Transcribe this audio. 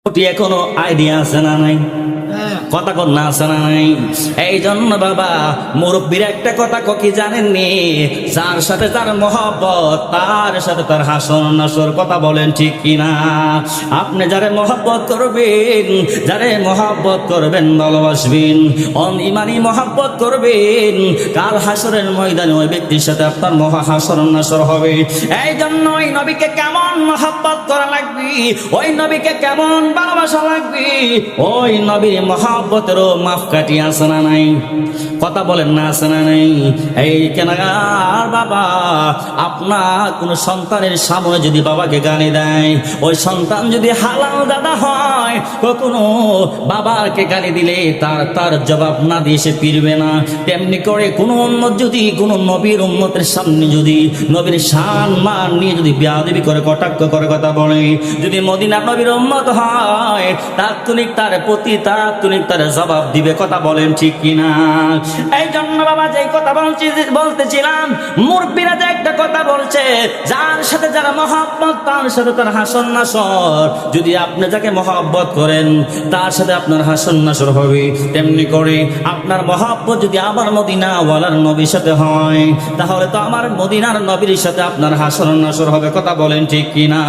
এখনো আইডিয়া আছে না নাই? কথা কর না আছে না নাই? এই জন্য বাবা মুরব্বীর একটা কথা কি জানেননি, যার সাথে তার মহব্বত তার সাথে তার হাসন নাসর। কথা বলেন ঠিক কিনা? আপনি যারে মহব্বত করবেন, যারে মহব্বত করবেন, ভালোবাসবেন, ইমানি মহব্বত করবেন, কাল হাসরের ময়দানে ওই ব্যক্তির সাথে আপনার হাসর নাসর হবে। এই জন্য ওই নবীকে কেমন মহব্বত করা লাগবে, ওই নবীকে কেমন ভালোবাসা লাগবে, ওই নবীর মহব্বতেরও মাপকাঠি আছে না নাই? কথা বলেন না আছে না নাই? এই কেনার বাবা আপনার কোন সন্তানের সামনে যদি বাবাকে গালি দেয়, ওই সন্তান যদি হালাল দাদা হয়, কখনো বাবাকে গালি দিলে তার জবাব না দিয়ে সে ফিরবে না। তেমনি করে কোন উম্মত যদি কোন নবীর উম্মতের সামনে যদি নবীর শান মান নিয়ে যদি বেয়াদবি করে কটাক্ষ করে কথা বলে, যদি মদিনার নবীর উম্মত হয়, তাৎক্ষণিক তার প্রতি তাৎক্ষণিক তার জবাব দিবে। কথা বলেন ঠিক কিনা? এই জন্য বাবা যে কথা বলতেছিলাম, মুরব্বীরা যে একটা কথা বলছে, যার সাথে যারা মহব্বত তার সাথে তার হাসন নাসর। যদি আপনি যাকে মহব্বত করেন তার সাথে আপনার হাসন নাসর হবে, তেমনি করে আপনার মহব্বত যদি আমার মদিনা ওয়ালার নবীর সাথে হয়, তাহলে তো আমার মদিনার নবীর সাথে আপনার হাসন নাসর হবে। কথা বলেন ঠিক কিনা?